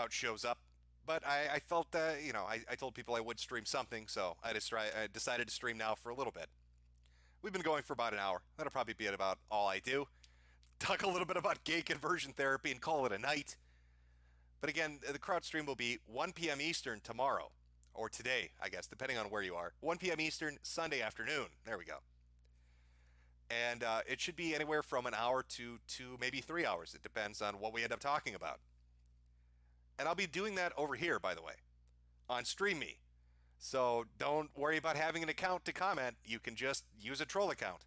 shows up. But I felt, I told people I would stream something, so I decided to stream now for a little bit. We've been going for about an hour. That'll probably be about all I do. Talk a little bit about gay conversion therapy and call it a night. But again, the Kraut stream will be 1 p.m. Eastern tomorrow. Or today, I guess, depending on where you are. 1 p.m. Eastern, Sunday afternoon. There we go. And it should be anywhere from an hour to maybe 3 hours. It depends on what we end up talking about. And I'll be doing that over here, by the way, on Stream Me. So don't worry about having an account to comment. You can just use a troll account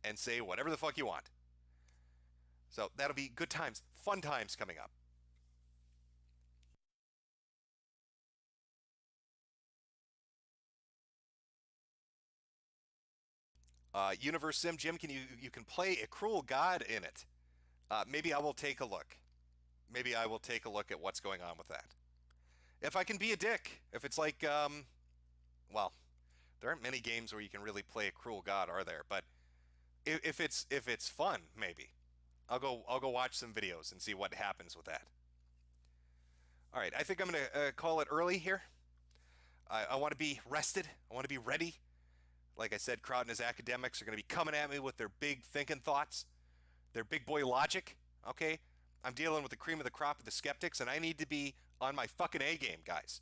and say whatever the fuck you want. So that'll be good times, fun times coming up. Universe Sim, Jim, you can play a cruel god in it. Maybe I will take a look. Maybe I will take a look at what's going on with that. If I can be a dick, if it's like, well, there aren't many games where you can really play a cruel god, are there? But if it's fun, maybe I'll go watch some videos and see what happens with that. All right, I think I'm gonna call it early here. I want to be rested. I want to be ready. Like I said, Kraut and his academics are going to be coming at me with their big thinking thoughts, their big boy logic, okay? I'm dealing with the cream of the crop of the skeptics, and I need to be on my fucking A game, guys.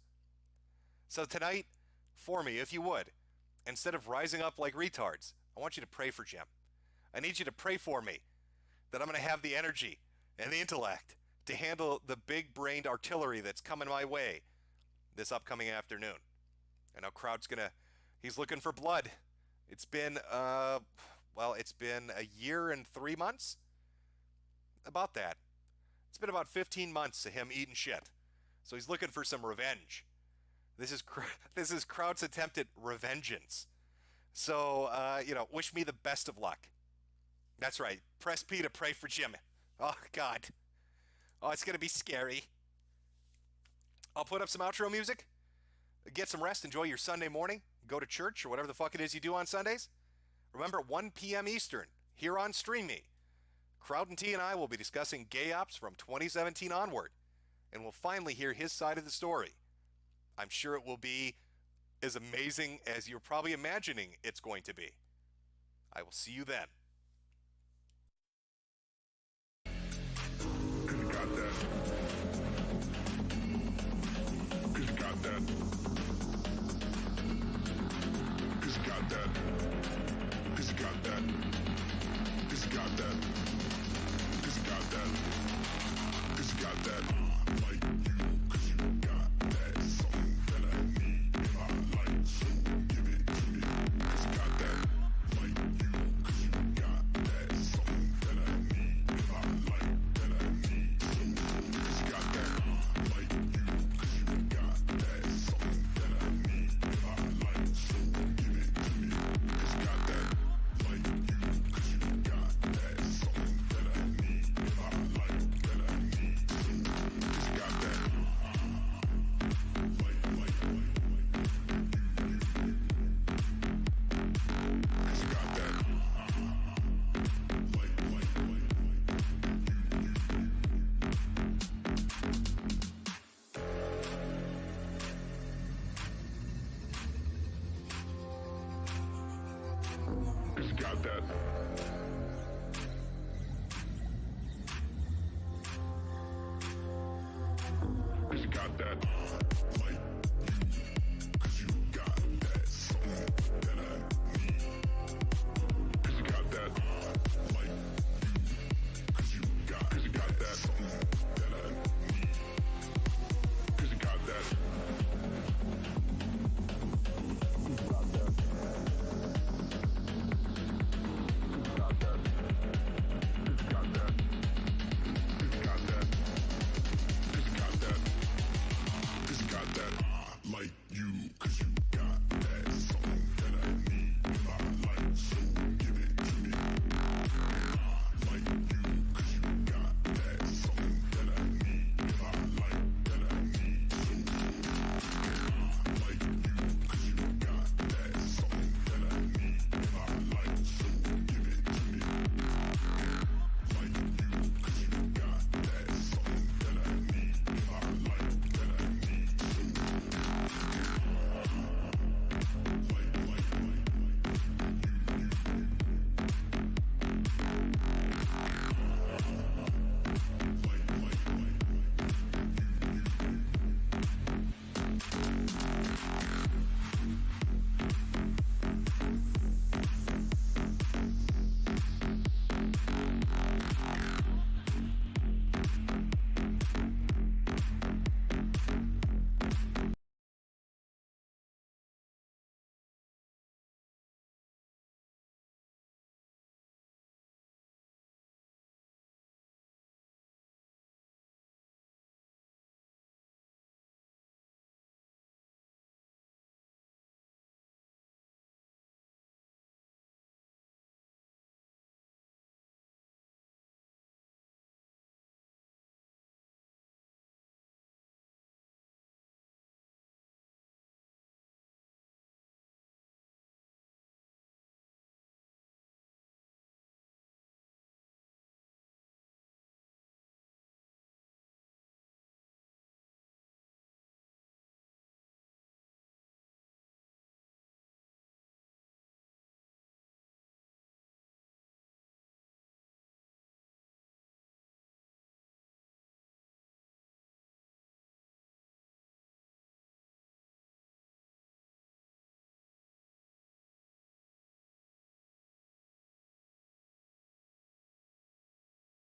So tonight, for me, if you would, instead of rising up like retards, I want you to pray for Jim. I need you to pray for me that I'm going to have the energy and the intellect to handle the big-brained artillery that's coming my way this upcoming afternoon. I know Kraut's he's looking for blood. It's been, it's been a year and 3 months. About that. It's been about 15 months of him eating shit. So he's looking for some revenge. This is Kraut's attempt at revengeance. So, wish me the best of luck. That's right. Press P to pray for Jim. Oh, God. Oh, it's going to be scary. I'll put up some outro music. Get some rest. Enjoy your Sunday morning. Go to church or whatever the fuck it is you do on Sundays. Remember, 1 p.m. Eastern, here on Stream Me, Kraut and T and I will be discussing gay ops from 2017 onward, and we'll finally hear his side of the story. I'm sure it will be as amazing as you're probably imagining it's going to be. I will see you then. Got that. Got that.